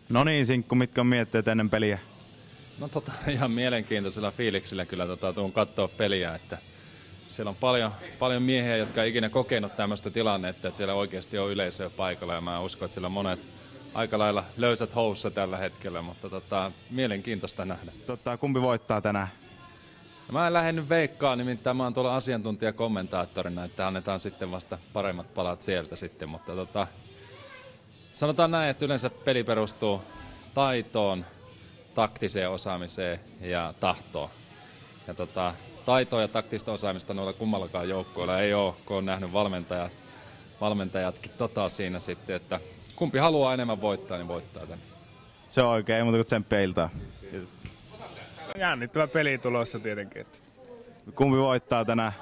No niin, Sinkku, mitkä on mietteet ennen peliä? No ihan mielenkiintoisella fiiliksellä kyllä tuun katsoa peliä, että siellä on paljon miehiä, jotka ei ikinä kokenut tämmöistä tilannetta, että siellä oikeasti on yleisöä paikalla ja mä uskon, että siellä on monet aika lailla löysät housussa tällä hetkellä, mutta mielenkiintoista nähdä. Kumpi voittaa tänään? No, mä en lähde nyt veikkaan, nimittäin mä oon tuolla asiantuntijakommentaattorina, että annetaan sitten vasta paremmat palat sieltä sitten, mutta sanotaan näin, että yleensä peli perustuu taitoon, taktiseen osaamiseen ja tahtoon. Ja taitoa ja taktista osaamista noilla kummallakaan joukkoilla ei ole, kun on nähnyt valmentajatkin siinä sitten, että kumpi haluaa enemmän voittaa, niin voittaa tänne. Se on oikein, ei muuta kuin tsemppiä iltaa. Jännittävä peli tulossa tietenkin. Että kumpi voittaa tänään?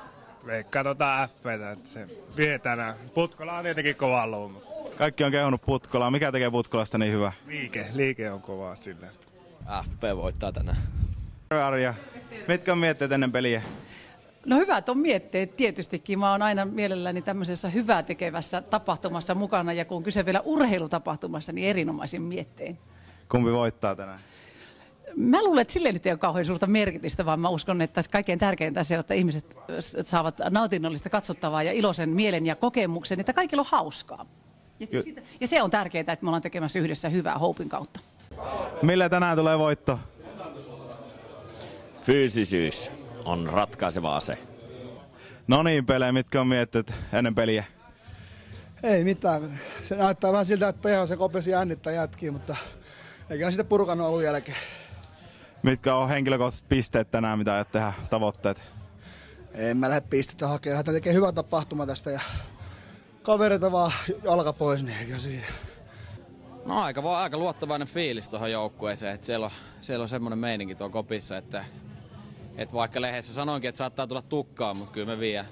veikkaa FP:tä, että se vie tänään. Putkola on tietenkin kova luuma. Kaikki on kehunut Putkolaa. Mikä tekee Putkolasta niin hyvä? Liike on kovaa sillä. FP voittaa tänään. Arja, mitkä on mietteet ennen peliä? No hyvät on mietteet tietystikin. Mä oon aina mielelläni tämmöisessä hyvää tekevässä tapahtumassa mukana ja kun kyse vielä urheilutapahtumassa, niin erinomaisin miettein. Kumpi voittaa tänään? Mä luulen, että sille nyt ei ole kauhean suurta merkitystä, vaan mä uskon, että kaikkein tärkeintä se, että ihmiset saavat nautinnollista katsottavaa ja iloisen mielen ja kokemuksen, että kaikilla on hauskaa. Ja se on tärkeää, että me ollaan tekemässä yhdessä hyvää Hopen kautta. Millä tänään tulee voitto? Fyysisyys on ratkaiseva ase. No niin, Pele, mitkä on mietteet ennen peliä? Ei mitään. Se näyttää vähän siltä, että PHC kopesi jännittää jätkiä, mutta eikä sitten purkanut alun jälkeen. Mitkä on henkilökohtaiset pisteet tänään, mitä aiot tehdä, tavoitteet? En mä lähde pistettä hakemaan. Lähdetään tekemään hyvä tapahtuma tästä ja kavereita vaan jalka pois, niin eikä siinä. No aika luottavainen fiilis tuohon joukkueeseen, että siellä on semmoinen meininki tuolla kopissa, että vaikka lehdessä sanoinkin, että saattaa tulla tukkaa, mutta kyllä me vie.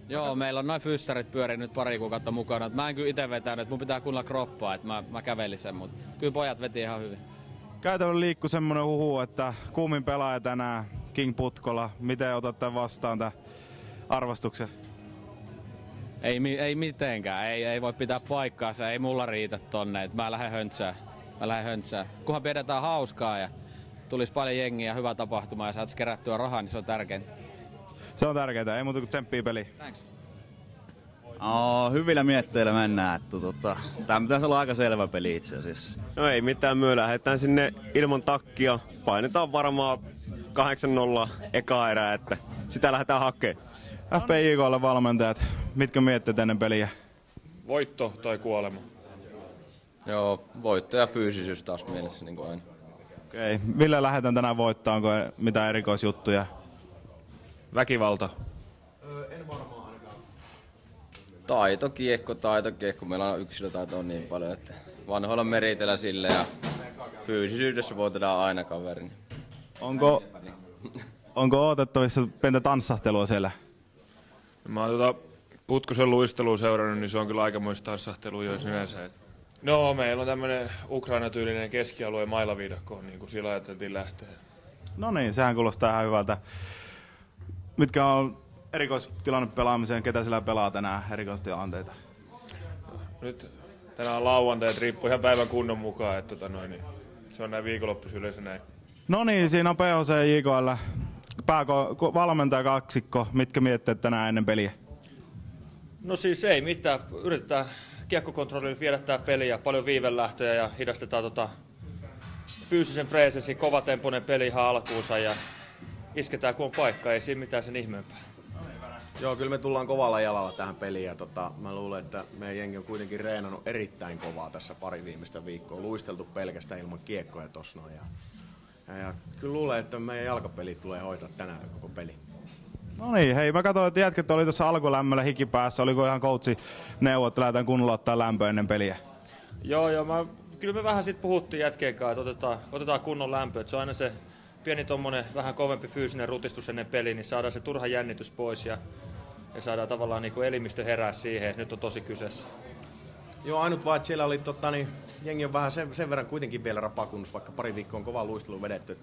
Joo, meillä on noin fyssarit pyörii nyt pari kuukautta mukana. Mä en kyllä itse vetänyt, että mun pitää kuunnella kroppaa, että mä kävelin sen, mutta kyllä pojat veti ihan hyvin. Käytävällä liikkuu semmoinen huhu, että kuumin pelaaja tänään King Putkola. Miten otatte vastaan tämän arvostuksen? Ei mitenkään, ei voi pitää paikkaansa, ei mulla riitä tonne, että mä lähden höntsään. Kunhan pidetään hauskaa ja tulisi paljon jengiä ja hyvä tapahtuma ja saat kerättyä rahaa, niin se on tärkeintä. Se on tärkeää, ei muuta kuin tsemppiä peliin. Thanks. Hyvillä mietteillä mennään, että tämä pitäisi olla aika selvä peli itse asiassa. No ei mitään, me lähdetään sinne ilman takkia, painetaan varmaan 8-0 eka erää, että sitä lähdetään hakemaan. FPJK:lle valmentajat, mitkä mietteet ennen peliä? Voitto tai kuolema? Joo, voitto ja fyysisyys taas mielessä niin kuin aina. Okei, millä lähdetään tänään voittaa? Onko mitään erikoisjuttuja? Väkivalta. En varmaan ainakaan. Taitokiekko. Meillä on yksilötaito niin paljon, että vanhoilla meritellä sille ja fyysisyydessä voitetaan aina kaverin. Onko odotettavissa pientä tanssahtelua siellä? Mä oon Putkosen luistelua seurannut, niin se on kyllä aikamoista tanssahtelua jo sinänsä. No, meillä on tämmönen Ukraina-tyylinen keskialueen mailaviidakko, niin kuin sillä ajateltiin lähteä. No niin, sehän kuulostaa ihan hyvältä. Mitkä on erikoistilanne pelaamiseen? Ketä sillä pelaa tänään erikoistilanteita? Nyt tänään on lauantai, että riippuu ihan päivän kunnon mukaan, että se on näin viikonloppuisin yleensä näin. No niin, siinä on PHC ja JKL. Valmentaja kaksikko. Mitkä mietteet tänään ennen peliä? No siis ei mitään. Yritetään kiekkokontrollilla viedä tää peliä. Paljon viivelähtöjä ja hidastetaan fyysisen presenssin kovatempoinen peli ihan alkuunsa ja isketään kun on paikka. Ei siinä mitään sen ihmeempää. Joo, kyllä me tullaan kovalla jalalla tähän peliin ja mä luulen, että meidän jengi on kuitenkin reenannut erittäin kovaa tässä pari viimeistä viikkoa. Luisteltu pelkästään ilman kiekkoja tossa noin. Ja kyllä luulen, että meidän jalkapeli tulee hoitaa tänään koko peli. No niin, hei, mä katsoin, että jätket oli tuossa alkulämmöllä hikipäässä. Oliko ihan coachi neuvo, että lähdetään kunnolla ottaa lämpöä ennen peliä? Joo, kyllä me vähän sitten puhuttiin jätkeen kanssa, että otetaan kunnon lämpöä. Se on aina se pieni tommonen vähän kovempi fyysinen rutistus ennen peliä, niin saadaan se turha jännitys pois ja saadaan tavallaan niin kuin elimistö herää siihen, että nyt on tosi kyseessä. Joo, ainut vaan, että siellä oli jengi on vähän sen verran kuitenkin vielä rapakunnus, vaikka pari viikkoa on kovaa luistelua vedetty.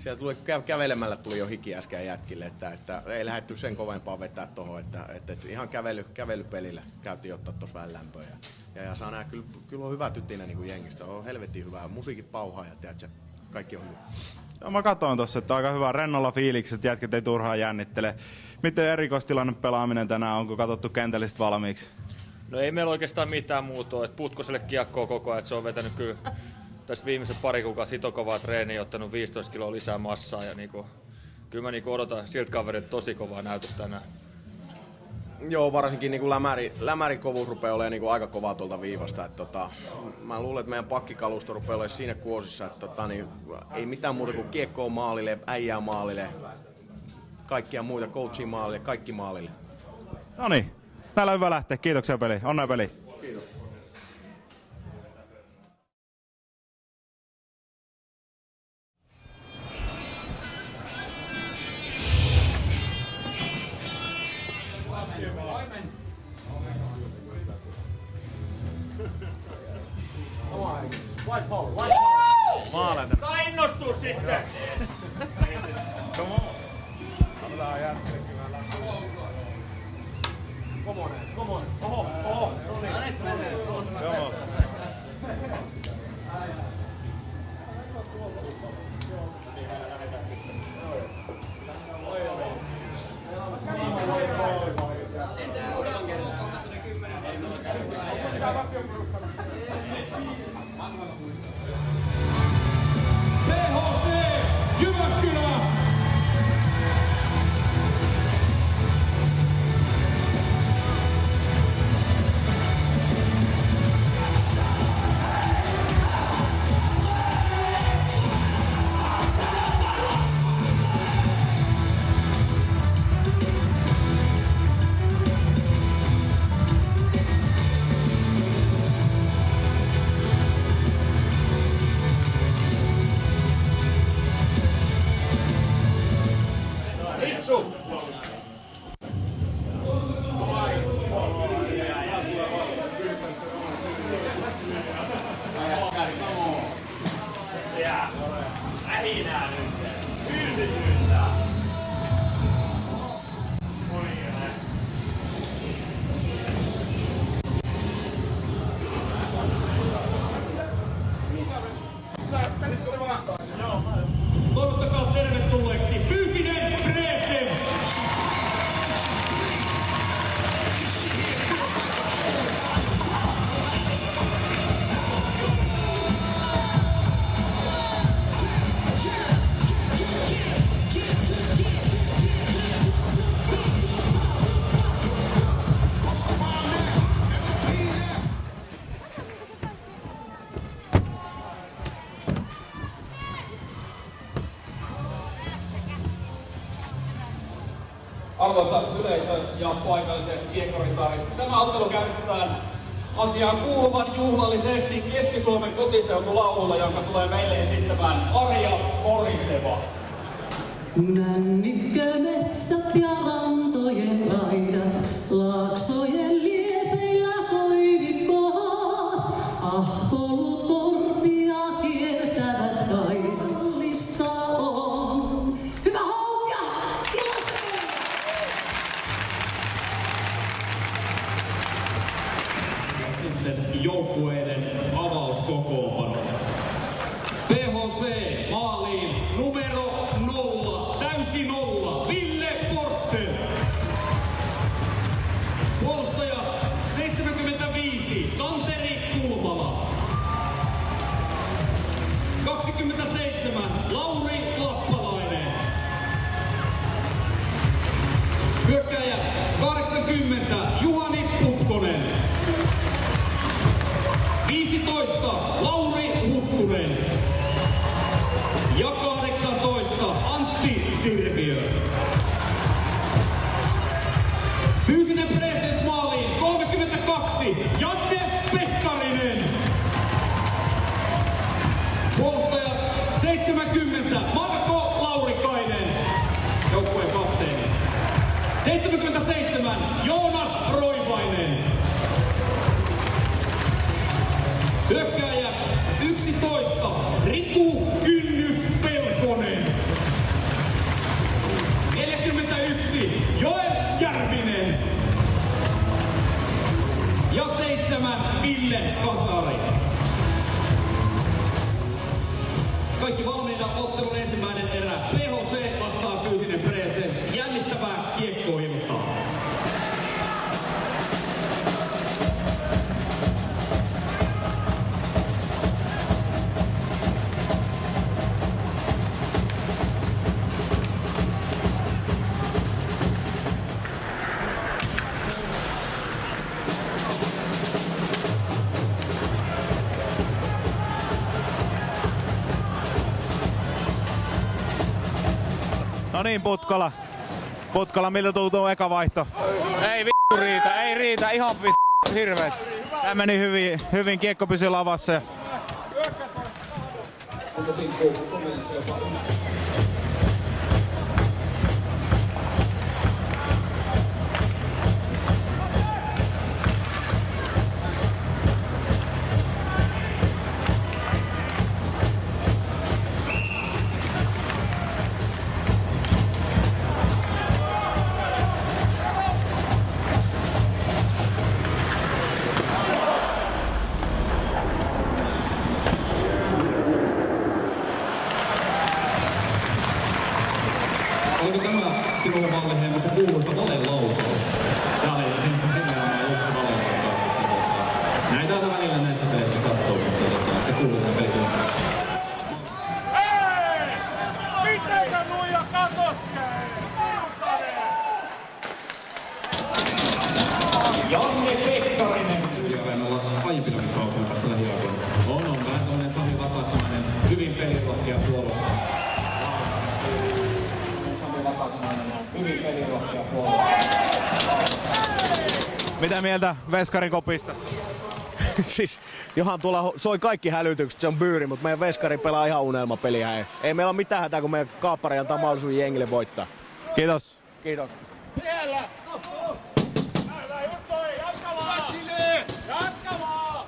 Sieltä tuli, kävelemällä tuli jo hiki äsken jätkille, että ei lähdetty sen kovempaa vetää tuohon, että ihan kävelypelillä käytiin ottaa tuossa vähän lämpöä. Ja saa nähdä, kyllä on hyvä tytinä niin kuin jengistä, on helvetin hyvää, musiikit pauhaa ja tiedätkö, kaikki on hyvä. Joo, mä katsoin tossa, että aika hyvä rennolla fiiliksi, että jätket ei turhaan jännittele. Miten erikoistilanne pelaaminen tänään, onko katsottu kentällistä valmiiksi? No ei meillä oikeastaan mitään muuta, että Putkoselle kiekkoa koko ajan, että se on vetänyt kyllä tässä viimeiset pari kuukausi hito kovaa treeniä ja ottanut 15 kiloa lisää massaa ja kyllä mä odotan siltä kaverilta tosi kovaa näytöstä tänään. Joo, varsinkin niin lämärin kovuus rupeaa olemaan niin aika kovaa tuolta viivasta. Mä luulen, että meidän pakkikalusto rupeaa olemaan siinä kuosissa, että ei mitään muuta kuin kiekkoa maalille, äijää maalille, kaikkia muita, coachia maalille, kaikki maalille. Noniin, näillä on hyvä lähteä. Kiitoksia peli. Onnea peli. Kiitos. Maaleita. Saa innostua sitten! Come on. Annetaan jätkälle kyllä lähtee. Come on. Oho. Joo. PHC Jyväskylä! Toivottakaa tervetulleeksi fyysinen presence! Arvoisa yleisö ja paikalliset kiekkoritarit, tämä ottelu käynnistetään asiaan kuuluvan juhlallisesti Keski-Suomen kotiseutulaululla, jonka tulee meille esittämään Arja Moriseva. Männikkömetsät ja rantojen raidat, laaksojen liepeillä koivikkohat, ahkolut korpia kiertävät kaivallista on. Hyvä houkja! Sitten joukkueiden avauskokoonpano. PHC maaliin numero 0, täysi 0, Ville Forssell. Puolustaja 75, Santeri Kulmala. 27, Lauri Lappalainen. Hyökkääjä 80, Juhani Putkonen. 15, Lauri Huttunen. Ja 18, Antti Sirviö. Fyysinen presence maaliin 32, Janne Pekkarinen. Puolustajat 70, Marko Laurikainen, joukkueen kapteeni. 77, Joonas Roivainen. Hyökkääjät 11, Riku Kynnys Pelkonen. niin, Putkola. Putkola, miltä tuntuu eka vaihto? Ei riitä, ei riitä, ihan hirveet. Tää meni hyvin, kiekko pysyi lavassa. Oliko tämä sinulle Valliheimo se kuuluisa valelaukaus? Tää oli nimenomaan just se valelaukaus. Näitä aina välillä näissä peleissä sattuu, mutta se kuuluu tähän pelikuntaan. Hei! Miten sä nuija katot? Janne Pekkarinen. Yliareenalla aiempina kausina tässä lähiaikoina. On vähän tämmönen Sami Vakasamainen, hyvin pelirohkea puolustaja. Hyvin pelirohkea puolustaja. Mitä mieltä Veskarin kopista? Siis johan tuolla soi kaikki hälytykset, se on byyri, mutta meidän Veskari pelaa ihan unelmapeliä. Ei meillä ole mitään hätää, kun meidän kaappari antaa mahdollisuuden jengille voittaa. Kiitos. Kiitos. Siellä! Näin just toi! Jatka vaan! Jatka vaan!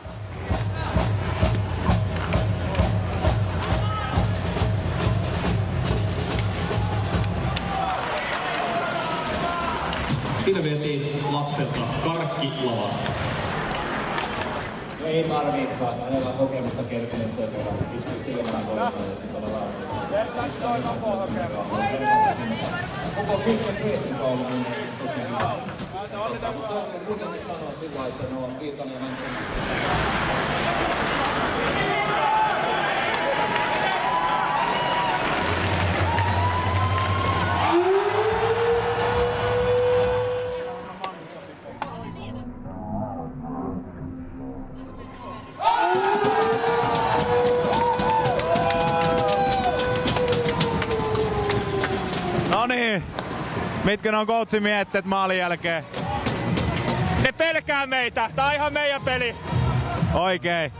Siinä vietiin lapselta karkki lavasta. Ei tarviikaan, hänellä on kokemusta kertynyt sen verran. Istuu silmään voimaan ja sitten olla rauhoittaa. Koko Kytkän Kristissä on ollut mun mielestä tosi hyvä. Mutta on kuitenkin sanoa sillä, että ne on Viitanen ja Mäntinen. Noniin, mitkä ne on coachin mietteet maalin jälkeen? Ne pelkää meitä, tää on ihan meidän peli. Oikein.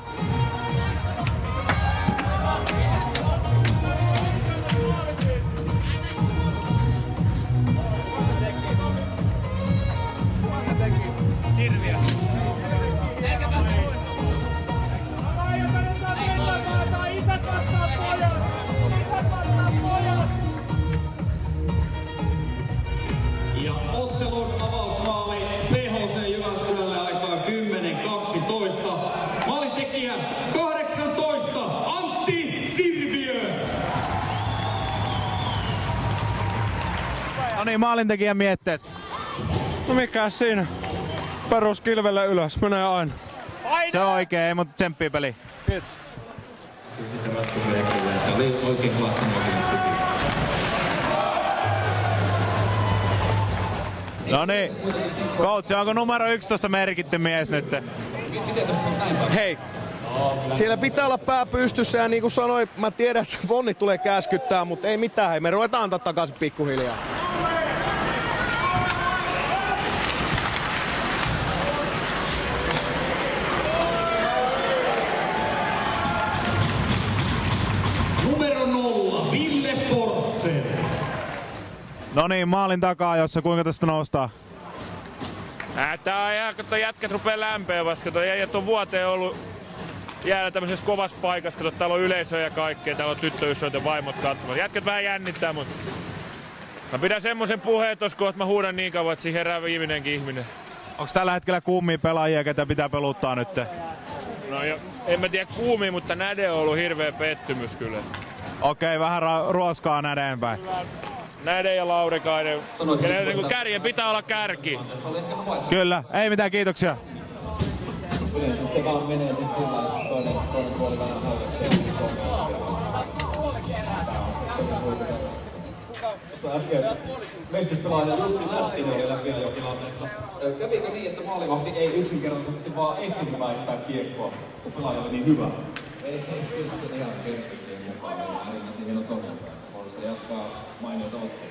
Sirviö. Isät vastaan pojat! Isät vastaan pojat! Ja ottelun avausmaali PHC Jyväskylälle aikaan 10.12. Maalintekijä 18 Antti Sirviö. No niin, maalintekijän mietteet. No mikä siinä? Perus kilvelle ylös, menee aina. Se on oikein, mutta tsemppii peli. Kiitos. Kyllä sitten ratkaisuja edelleen. Tämä oli oikein klassinen esimerkki siitä. No niin, coach, onko numero 11 merkitty mies nyt? Hei, siellä pitää olla pää pystyssä ja niin kuin sanoin, mä tiedän, että Vonni tulee käskyttää, mutta ei mitään, hei, me ruvetaan antaa takaisin pikkuhiljaa. Numero 0, Ville Forssell. No niin, maalin takaa, jossa kuinka tästä noustaan? Tää on ihan, kun jätkät rupee lämpöä vasta. Kato, jäijät on vuoteen ollut jäällä tämmöisessä kovassa paikassa. Kato, täällä on yleisöä ja kaikkea. Täällä on tyttöystävät ja vaimot katsomassa. Jätkät vähän jännittää, mutta mä pidän semmosen puheen tossa kohta, mä huudan niin kauan, että siihen herää viimeinenkin ihminen. Onks tällä hetkellä kuumia pelaajia, ketä pitää peluttaa nyt? No en mä tiedä kuumia, mutta Näde on ollut hirveä pettymys kyllä. Okei, vähän ruoskaa Nädeen päin. Näde ja Laurikainen. Niin kärjen pitää olla kärki. Kyllä, ei mitään, kiitoksia. Yleensä se vaan menee sit sillä, että toinen puoli vähän hallitsee. Tuossa äsken meistyspelaaja Jussi Nättinen oli läpiajotilanteessa. Kävikö niin, että maalivahti ei yksinkertaisesti vaan ehtinyt väistää kiekkoa, kun pelaaja oli niin hyvä? Ei, kyllä se ihan kentti siihen mukaan. Aina siihen on todella. ja jatkaa mainiota ottelua.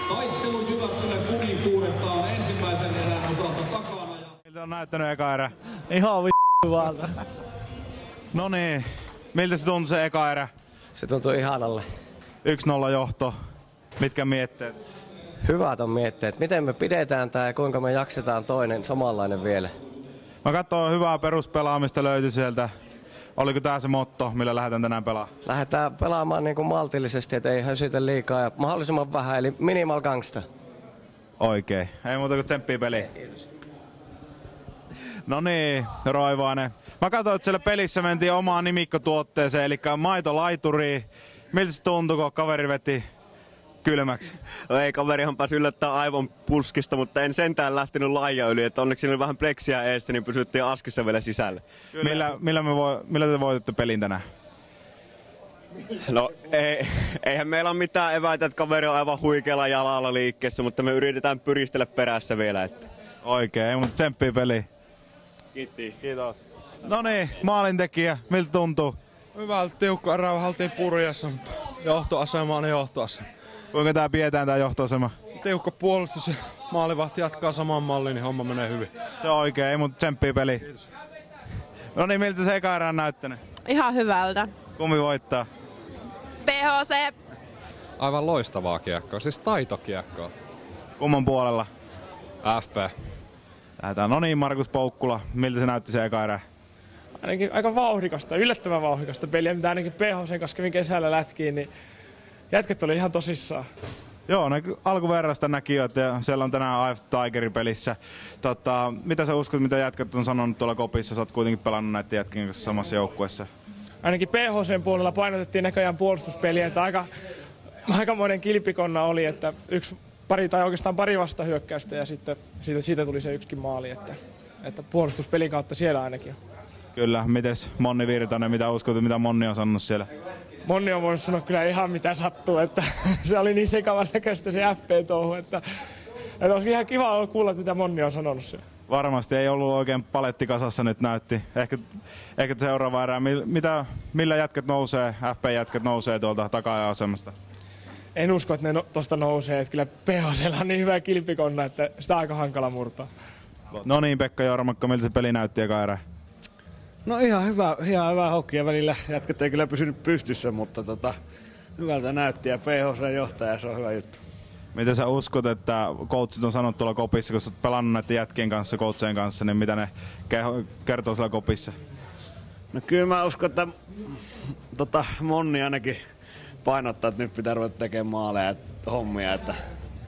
Taistelu Jyväskylän kuninkuudesta on ensimmäisen erän osalta takana. Miltä on näyttänyt eka erä? Ihan valta. No niin, miltä se tuntui se eka erä? Se tuntui ihanalle. 1-0 johto. Mitkä mietteet? Hyvät on mietteet. Miten me pidetään tää ja kuinka me jaksetaan toinen samanlainen vielä? Mä katsoin, hyvää peruspelaamista löytyi sieltä. Oliko tää se motto, millä lähdetään tänään pelaamaan? Lähdetään pelaamaan niin kuin maltillisesti, et ei hösytä liikaa ja mahdollisimman vähän, eli minimal gangsta. Oikein. Ei muuta kuin tsemppiä peliin. Kiitos. No niin, Roivainen. Mä katsoin, että siellä pelissä mentiin omaan nimikkotuotteeseen, eli maitolaituriin. Miltä se tuntui, kun kaveri veti kylmäksi? No ei, kaverihan pääsi yllättää aivan puskista, mutta en sentään lähtenyt laaja yli. Että onneksi oli vähän pleksiä eestä, niin pysyttiin askissa vielä sisällä. Millä te voititte pelin tänään? No eihän meillä ole mitään eväitä, että kaveri on aivan huikealla jalalla liikkeessä, mutta me yritetään pyristellä perässä vielä. Että. Oikein, ei mutta tsemppiä peliin. Kiitos. No niin, maalintekijä, miltä tuntuu? Hyvältä, tiukkaa rauhaltiin purjassa, mutta johtoasema on johtoasema. Kuinka tää pidetään tää johtoasema? Tiukka puolustus ja maalivahti jatkaa saman malliin, niin homma menee hyvin. Se on oikein, ei mutta tsemppiä peliin. Kiitos. No niin, miltä se eka erä on näyttänyt? Ihan hyvältä. Kumpi voittaa? PHC. Aivan loistavaa kiekkoa, siis taitokiekkoa. Kumman puolella? FP. Lähdetään. No niin, Markus Poukkula, miltä se näytti se eka erä? Ainakin aika vauhdikasta, yllättävän vauhdikasta peliä, mitä ainakin PHC:n kanssa kävin kesällä lätkiin, niin jätket oli ihan tosissaan. Joo, alkuverrasta näki jo, että siellä on tänään AF Tigerin pelissä. Mitä sä uskot, mitä jätkät on sanonut tuolla kopissa? Sä oot kuitenkin pelannut näiden jätkien kanssa samassa joukkueessa. Ainakin PHC:n puolella painotettiin näköjään puolustuspeliä, että aikamoinen kilpikonna oli, että pari vastahyökkäystä ja sitten siitä tuli se yksikin maali, että puolustuspelin kautta siellä ainakin on. Kyllä, mites Monni Virtanen, mitä uskot, mitä Monni on sanonut siellä? Monni on voinut sanoa kyllä ihan mitä sattuu, että se oli niin sekavan näköistä se FP-touhu, että olisi ihan kiva ollut kuulla, mitä Monni on sanonut siellä. Varmasti ei ollut oikein paletti kasassa nyt näytti. Ehkä seuraava erää. Millä jätkät nousee, FP-jätkät nousee tuolta taka-asemasta? En usko, että ne tosta nousee. Että kyllä PHC:lla on niin hyvä kilpikonna, että sitä on aika hankala murtaa. No niin, Pekka Jormakka, miltä se peli näytti eka erä? No ihan hyvä hokkia välillä. Jätkät ei kyllä pysynyt pystyssä, mutta hyvältä näytti ja PHC johtaja, se on hyvä juttu. Miten sä uskot, että coachit on sanonut tuolla kopissa, kun sä oot pelannut näiden jätkien kanssa, coachien kanssa, niin mitä ne kertoo siellä kopissa? No kyllä mä uskon, että Monni ainakin painottaa, että nyt pitää ruveta tekemään maaleja ja hommia, että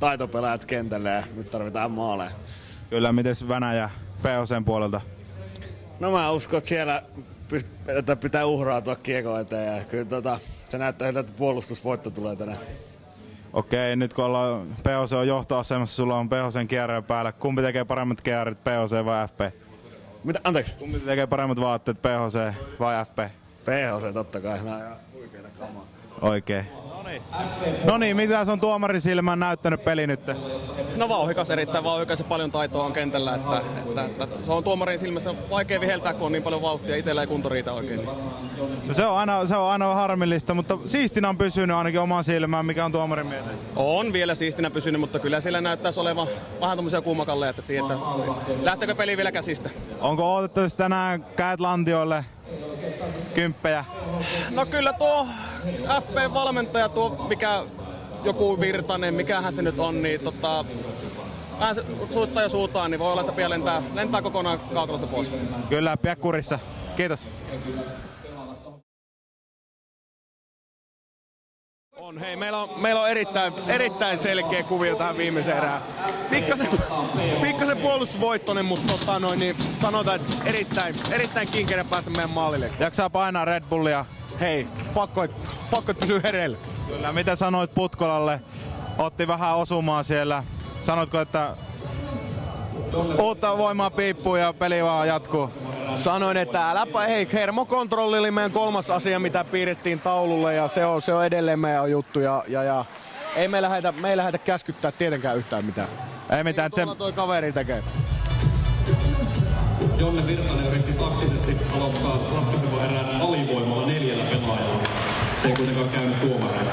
taitopelaajat kentälle ja nyt tarvitaan maaleja. Kyllä, mites Venäjä PHC:n puolelta? No mä uskon, että siellä pitää uhrautua kiekon eteen ja kyllä se näyttää siltä, että puolustusvoitto tulee tänään. Okei, nyt kun PHC on johtoasemassa, sulla on PHCn kierre päällä. Kumpi tekee paremmat kierret, PHC vai FP? Mitä? Anteeksi? Kumpi tekee paremmat vaatteet, PHC vai FP? PHC totta kai, nämä on ihan huikeita kamaa. Oikein. No niin, mitä se on tuomarin silmään näyttänyt peli nyt? No vauhikas, erittäin vauhikas ja paljon taitoa on kentällä, että se on tuomarin silmässä vaikea viheltää, kun on niin paljon vauhtia, itsellä ei kunto riitä oikein. No se on aina harmillista, mutta siistinä on pysynyt ainakin omaan silmään, mikä on tuomarin mieleen. On vielä siistinä pysynyt, mutta kyllä siellä näyttäisi olevan vähän tommosia kuumakalleja, että tietää, lähteekö peli vielä käsistä. Onko odotettavasti tänään käät lantioille kymppejä? No kyllä tuo FP-valmentaja, tuo mikä joku Virtanen, mikähän se nyt on, niin vähän se suuttaa ja suutaan, niin voi olla, että pian lentää kokonaan kaukalossa pois. Kyllä, pidä kurissa. Kiitos. Hei, meillä on erittäin selkeä kuvio tähän viimeiseen erään. Pikkasen puolustusvoittoinen, mutta niin sanotaan, että erittäin kinkerä päästä meidän maalille. Jaksaa painaa Red Bullia? Hei, pakko pysyä hereillä. Kyllä, mitä sanoit Putkolalle? Otti vähän osumaa siellä. Sanoitko, että uutta voimaa piippuun ja peli vaan jatkuu. Sanoin, että hei, hermokontrolli oli meidän 3. asia, mitä piirrettiin taululle ja se on edelleen meidän juttu ja ei me lähdetä käskyttää tietenkään yhtään mitään. Ei mitään. Toi kaveri tekee. Jonne Virtanen yritti taktisesti aloittaa ratkaisevan erään alivoimalla 4 pelaajalla. Se ei kuitenkaan käynyt tuomareille.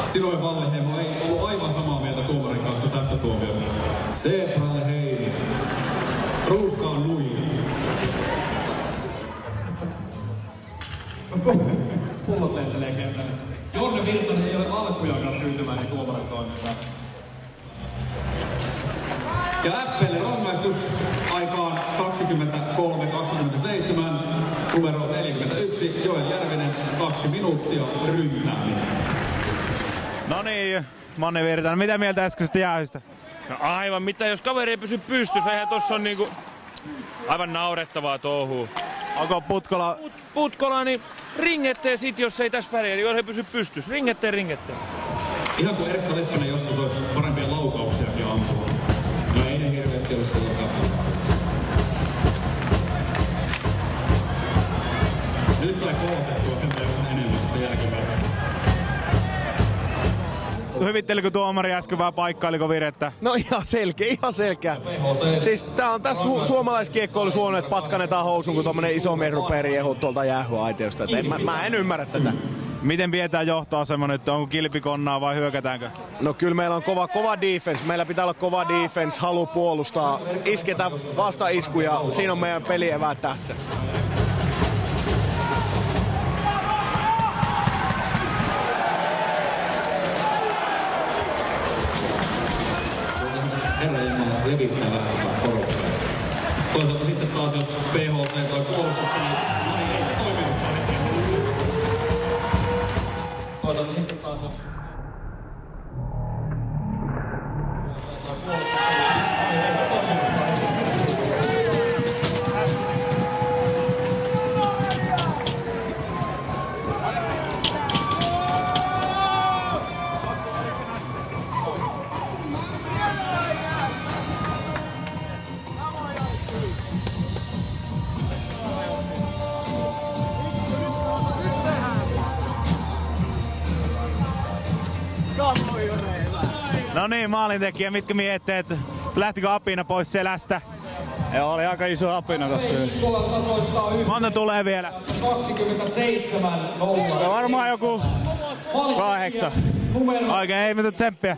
Siroin Valleheimo ei ollut aivan samaa mieltä tuomarin kanssa tästä tuomiosta. Seepralle Heini. Ruuska on nuija. Pullot lentelee kentälle. Jonne Virtanen ei ole alkujakaan tyytyväinen tuomarin toimintaan. Ja FP:lle rangaistus aikaan 23-27, numero 41, Joel Järvinen, 2 minuuttia ryntääminen. No niin, Manni Virtanen, mitä mieltä äskeisestä jäähystä? No aivan, mitä jos kaveri ei pysy pystyssä, eihän tossa on niinku aivan naurettavaa touhua. Onko Putkola? Putkola, niin ringetteen sit, jos ei tässä pärjää, niin jos ei pysy pystyssä. Ringetteen. Ihan kuin Erkka Leppänen joskus olisi parempia laukauksiakin ampua. No ei ne hirveästi ole sillä tapaa. Nyt sai kohotettua sen verran enemmän se jälkiväksi. Hyvittelikö tuomari äsken vai paikkailiko virettä? No ihan selkeä. Siis tää on tässä suomalaiskiekkoilu suonut, että paskanetaan housuun, kun tommonen iso mies rupeaa riehua tuolta jäähyaitiosta. Mä en ymmärrä tätä. Miten pidetään johtoasema nyt? Onko kilpikonnaa vai hyökätäänkö? No kyllä meillä on kova defense. Meillä pitää olla kova defense, halu puolustaa, isketään vastaiskuja. Siinä on meidän pelieväät tässä. Herra Jumala levittää vähän porukkaista. Toisaalta sitten taas, jos PHC toi puolustuspeli, niin ei se toiminutkaan. Toisaalta sitten taas, jos No niin, maalintekijä, mitkä mietteet? Lähtikö apina pois selästä? Joo, oli aika iso apina tossa kyllä. Monta tulee vielä? 27 0. Se on varmaan joku 8. Oikein, ei mitään tsemppiä.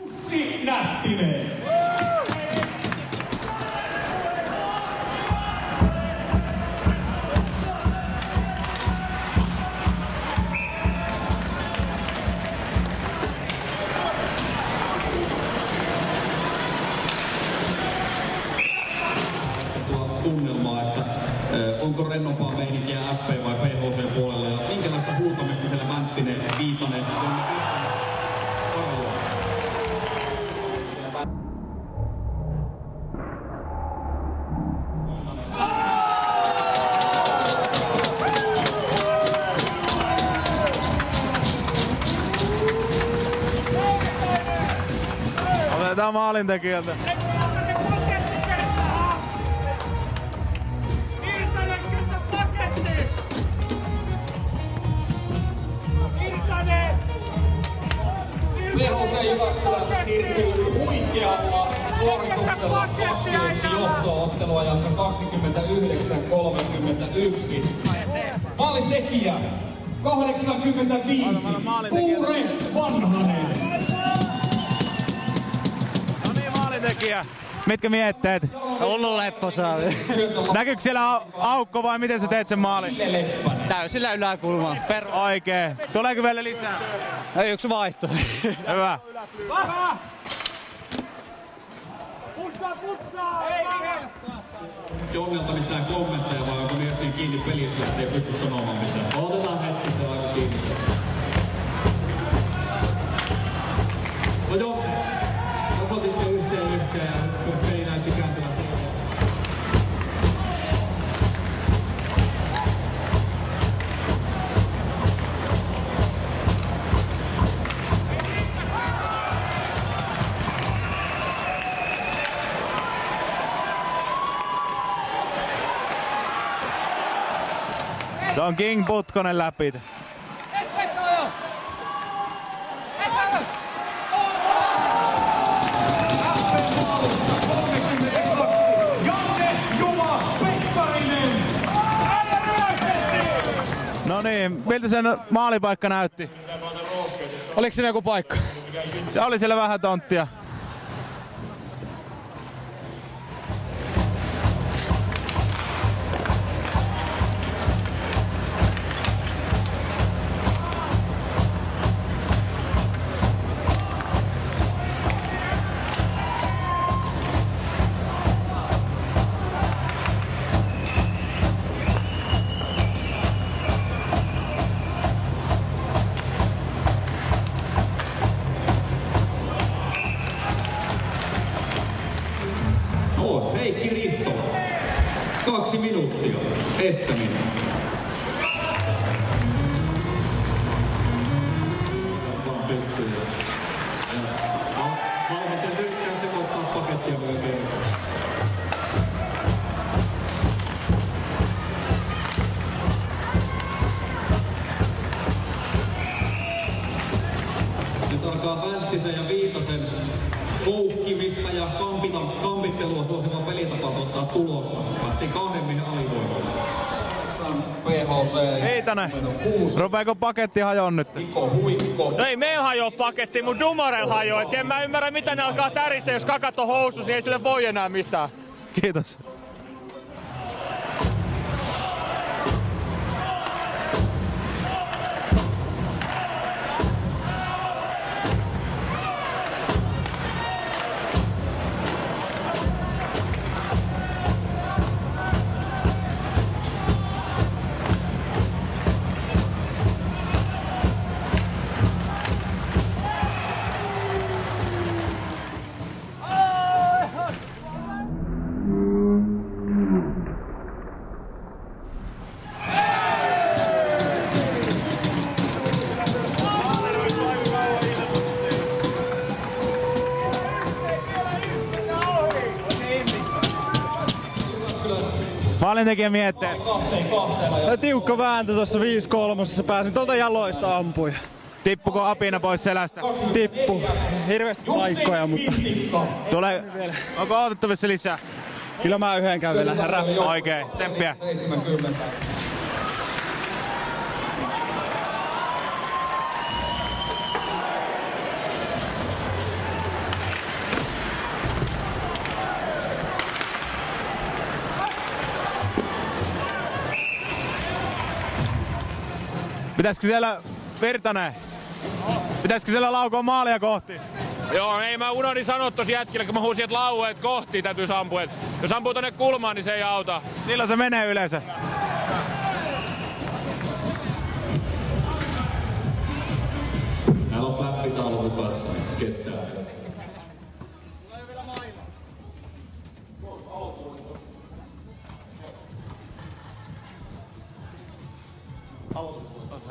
Nättinen. Tunnelmaa, että onko rennompaa meininkiä FP vai PHC puolella ja minkälaista huutamista siellä Mänttinen, Viitanen, Otetaan maalintekijältä. PHC Jyväskylästä siirtyy huikealla suorituksella 2-1 johto-otteluajassa 29-31. Maalintekijä 85, Kuure Vanhanen. No niin, maalintekijä. Mitkä mietteet? Ollut lepposaa. Näkyykö siellä aukko vai miten sä teet sen maalin? Täysillä yläkulmaa. Oikein. Tuleeko vielä lisää? Ei yksi vaihto. Hyvä. Jonnelta mitään kommentteja, vai onko mies niin kiinni pelissä, ettei pysty sanomaan mitään? Otetaan hetki, se on aika kiinni tässä. No Jonne, tasoititte yhteen ja kun peli näytti kääntyvän teille. Se on King Putkonen läpi. No niin, miltä sen maalipaikka näytti? Oliko siinä joku paikka? Se oli siellä vähän tonttia. Heikki Risto, 2 minuuttia, estäminen. Vaan pystyy. Valmentaja yrittää sekoittaa pakettia vielä kerran. Nyt alkaa Vänttisen ja Viitasen koukkimista ja kampittelua suosiva pelitapa tuottaa tulosta. Päästiin 2 miehen alivoimalla. PHC. Heitane, rupeeko paketti hajoon nyt? No ei meillä hajoa paketti, mun Dumarel hajoa. Et en mä ymmärrä mitä ne alkaa tärisee, jos kakat on housus, niin ei sille voi enää mitään. Kiitos. Maalintekijä mietteet. Tiukka vääntö tuossa 5-3. Pääsin tuolta jaloista ampuja. Tippuko apina pois selästä? Tippu. Hirveästi paikkoja, mutta... Onko otettavissa lisää? Kyllä mä yhden käyn vielä. Oikein, tsemppiä. 70. Pitäisikö siellä Virtanen? Pitäisikö siellä laukoa maalia kohti? Joo, ei mä unohdin sanoa tossa jätkille, kun mä huusin, että laueet kohti täytyy ampua. Jos ampuu tonne kulmaan, niin se ei auta. Silloin se menee yleensä. Täällä on flappitaulu hukassa. Kestää.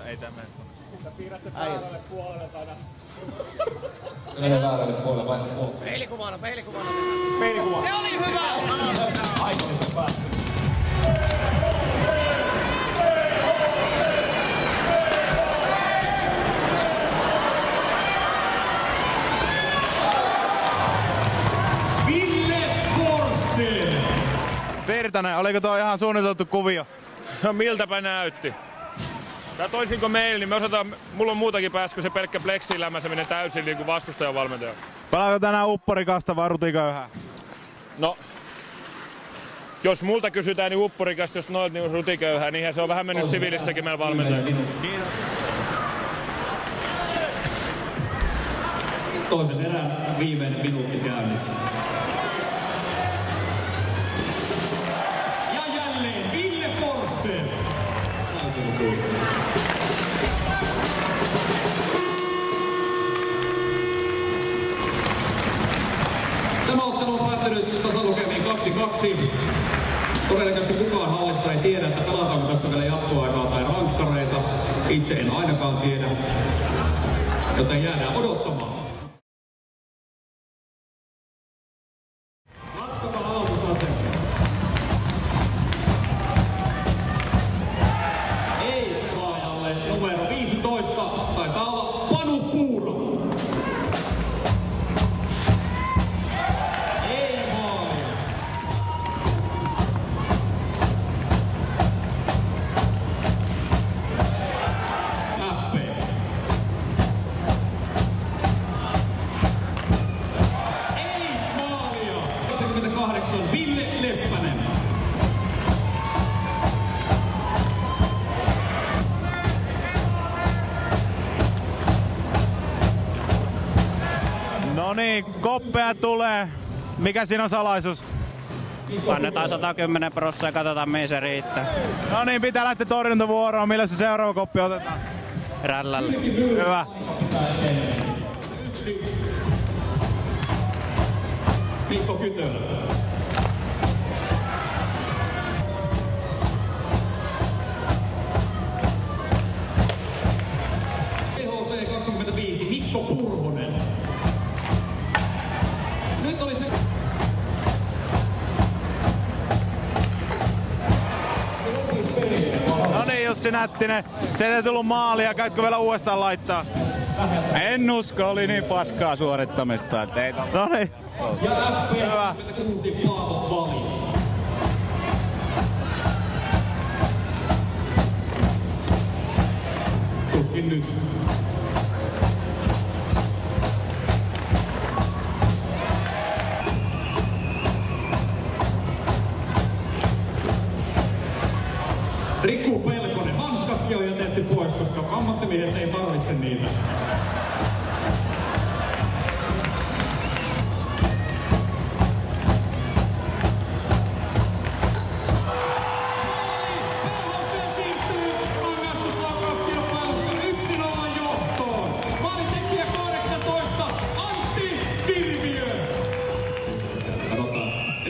Ei tämä mene. Piirrät se väärälle puolelle tai Mene väärälle puolelle, vaihda puolelle. Peilikuvana. Peilikuva. Se oli hyvä! Aikoissa päästä. Ville Forssell! Virtanen, oliko tuo ihan suunniteltu kuvio? No miltäpä näytti? Tää toisinko meillä, niin me osataan, mulla on muutakin päässä kuin se pelkkä pleksiin lämmäseminen täysin niin kuin vastustajan valmentaja. Pelaako tänään upporikasta vai rutiköyhää? No, jos multa kysytään, niin upporikasta, jos noit niin rutiköyhää, niin se on vähän mennyt siviilissäkin meillä valmentaja. Kiitos. Toisen erän viimeinen minuutti käynnissä. 26. Tämä ottelu on päättynyt tasalukemiin 2-2. Todennäköisesti kukaan hallissa ei tiedä, että pelataanko tässä vielä jatkoaikaa tai rankkareita. Itse en ainakaan tiedä, joten jäädään odottamaan. Jatkamaan aloitusasema. Ei pelaajalle numero 15, taitaa olla Panu Puuro. Ville Leppänen. No niin, koppea tulee. Mikä siinä on salaisuus? Annetaan 110% ja katsotaan mihin se riittää. No niin, pitää lähteä torjuntavuoroon. Millä se seuraava koppi otetaan? Rällällä. Hyvä. Mikko Kytölä. PHC 25, Mikko Purhonen. Nyt oli se... No niin, Jussi Nättinen. Se ei tullut maalia. Käytkö vielä uudestaan laittaa? En usko, oli niin paskaa suorittamista, että ei... No niin. Ja FP26 Paavo Valis. Tuskin nyt. Riku Pelkonen, hanskatkin on jätetty pois, koska ammattimiehet ei tarvitse niitä.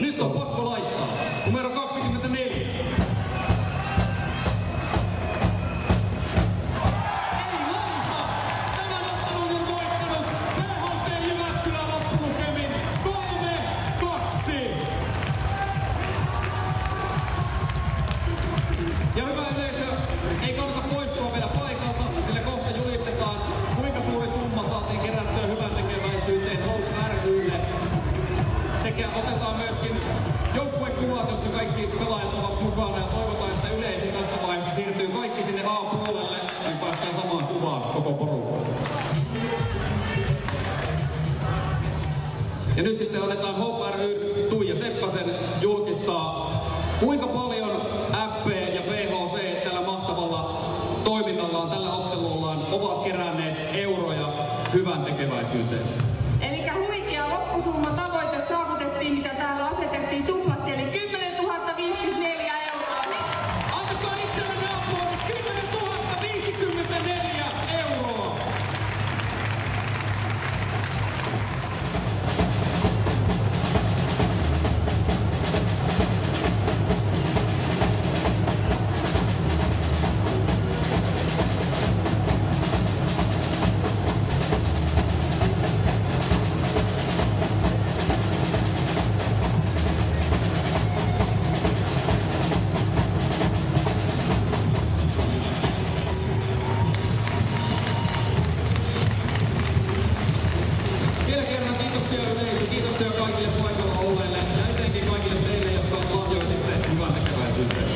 Nyt on pakko laittaa. Numero 24. Ei laita! Tämän ottelun on voittanut PHC Jyväskylä loppulukemin 3-2. Ja hyvä yleisö, ei kannata poistua vielä paikalta, sillä kohta julistetaan, kuinka suuri summa saatiin kerättyä hyvän tekeväisyyteen Hope ry:lle. Sekä otetaan myöskin joukkuekuvat, jossa kaikki pelaajat ovat mukana, ja toivotaan, että yleisö tässä vaiheessa siirtyy kaikki sinne A-puolelle, niin päästään samaan kuvaan koko porukkaan. Ja nyt sitten annetaan Hope ry Tuija Seppäsen julkistaa, kuinka paljon FP ja PHC tällä mahtavalla toiminnallaan, tällä ottelullaan ovat keränneet euroja hyvän tekeväisyyteen. Elikkä huikea loppusumma tavoite saavutettiin, mitä täällä asetettiin, tuplattiin, eli 10 054 euroa. Antakaa itsellenne aplodit, 10 054 euroa. Vielä kerran kiitoksia yleisö, kiitoksia kaikille paikalla olleille ja etenkin kaikille teille, jotka lahjoititte hyvän tekeväisyyteen.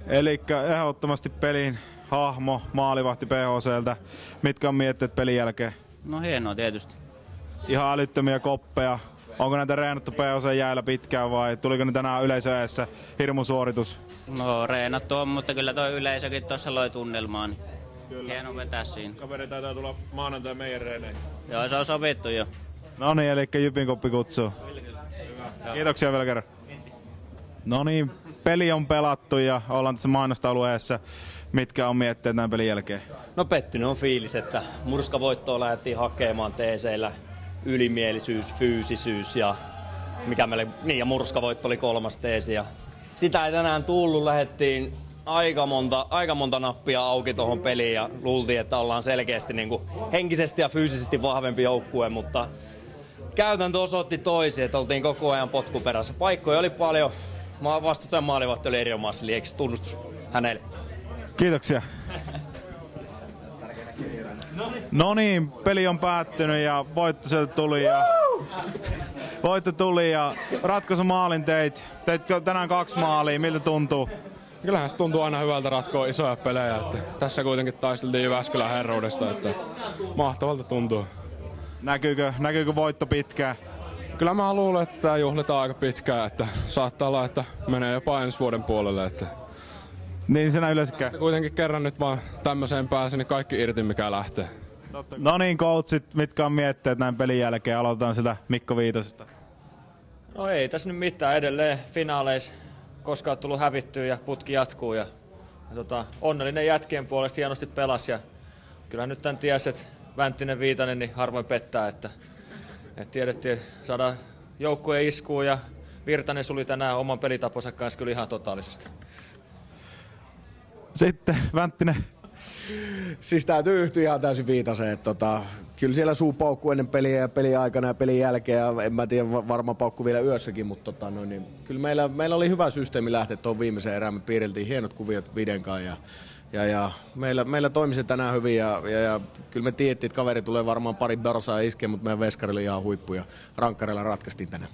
Elikkä ehdottomasti pelin hahmo, maalivahti PHCltä. Mitkä on mietteet pelin jälkeen? No hienoa tietysti. Ihan älyttömiä koppeja. Onko näitä reenattu PHC jäällä pitkään vai tuliko ne tänään yleisö eessä hirmu suoritus? No reenattu on, mutta kyllä toi yleisökin tuossa loi tunnelmaa. Niin hieno vetää siinä. Kaveri taitaa tulla maanantai meidän reeneihin. Joo, se on sovittu jo. No niin, eli Jypin koppi kutsuu. Kiitoksia vielä kerran. No niin, peli on pelattu ja ollaan tässä mainostaulueessa. Mitkä on mietteet näin pelin jälkeen? No pettynyt on fiilis, että murskavoittoa lähdettiin hakemaan teeseillä. Ylimielisyys, fyysisyys ja mikä meille, niin ja murskavoitto oli 3. teesi. Ja sitä ei tänään tullut, lähdettiin aika monta nappia auki tuohon peliin ja luultiin, että ollaan selkeästi niin kuin henkisesti ja fyysisesti vahvempi joukkue, mutta käytäntö osoitti toisin, että oltiin koko ajan potkuperässä. Paikkoja oli paljon, vastustajan maalivahti oli erinomaisesti lieksä, tunnustus hänelle. Kiitoksia. No niin, peli on päättynyt ja voitto sieltä tuli ja ratkaisumaalin teit tänään 2 maalia, miltä tuntuu? Kyllähän se tuntuu aina hyvältä ratkoa isoja pelejä, että tässä kuitenkin taisteltiin Jyväskylän herruudesta, että mahtavalta tuntuu. Näkyykö voitto pitkään? Kyllä mä luulen, että tää juhlitaan aika pitkään, että saattaa olla, että menee jopa ensi vuoden puolelle. Että niin senä yleensä käy. Kuitenkin kerran nyt vaan tämmöiseen pääsen, niin kaikki irti mikä lähtee. No niin, coachit, mitkä on mietteet näin pelin jälkeen? Aloitetaan sitä Mikko Viitasesta. No ei tässä nyt mitään, edelleen finaaleissa koskaan on tullut hävittyä ja putki jatkuu. Ja onnellinen jätkien puolesta hienosti pelasi ja kyllähän nyt tämän tiesi, että Vänttinen Viitanen niin harvoin pettää, että tiedettiin saada joukkueen iskuun ja Virtanen suli tänään oman pelitaponsa kanssa kyllä ihan totaalisesti. Sitten Vänttinen. Siis täytyy yhtyä ihan täysin Viitaseen, että kyllä siellä suu paukkuu ennen peliä ja pelin aikana ja pelin jälkeen ja en mä tiedä varmaan paukku vielä yössäkin, mutta niin, kyllä meillä oli hyvä systeemi lähteä tuon viimeiseen erään, me piirreltiin hienot kuviot Videnkaan ja meillä toimi se tänään hyvin ja kyllä me tiedettiin, että kaveri tulee varmaan pari barsaa iskeä, mutta meidän veskarilla ihan huippu ja rankkareilla ratkaistiin tänään.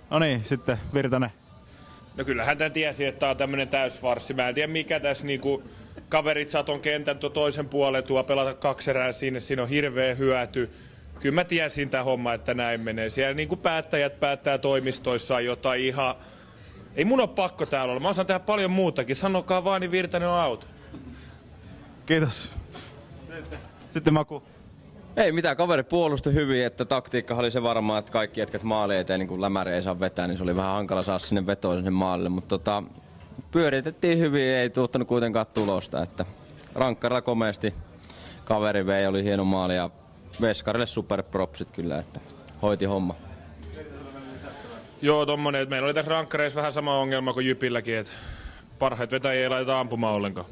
No niin, sitten Virtanen. No kyllähän tämän tiesi, että tää on tämmönen täysfarssi. Mä en tiedä mikä tässä niinku kaverit saton kentän toisen puolen tuo pelata 2 erää sinne, siinä on hirveä hyöty. Kyllä mä tiesin tää homma, että näin menee. Siellä niinku päättäjät päättää toimistoissaan jotain ihan... Ei mun oo pakko täällä olla, mä osaan tehdä paljon muutakin. Sanokaa vaan, niin Virtanen on out. Kiitos. Sitten Maku. Ei mitään, kaveri puolustui hyvin, että taktiikka oli se varmaan, että kaikki jätkät maali eteen, niin kun lämäri ei saa vetää, niin se oli vähän hankala saada sinne vetoa sinne maalille, mutta pyöritettiin hyvin, ei tuottanut kuitenkaan tulosta, että rankkarilla komeasti kaveri vei, oli hieno maali ja veskarille superpropsit kyllä, että hoiti homma. Joo, tommonen, että meillä oli tässä rankkareissa vähän sama ongelma kuin Jypilläkin, että parhaat vetäjiä ei laiteta ampumaan ollenkaan.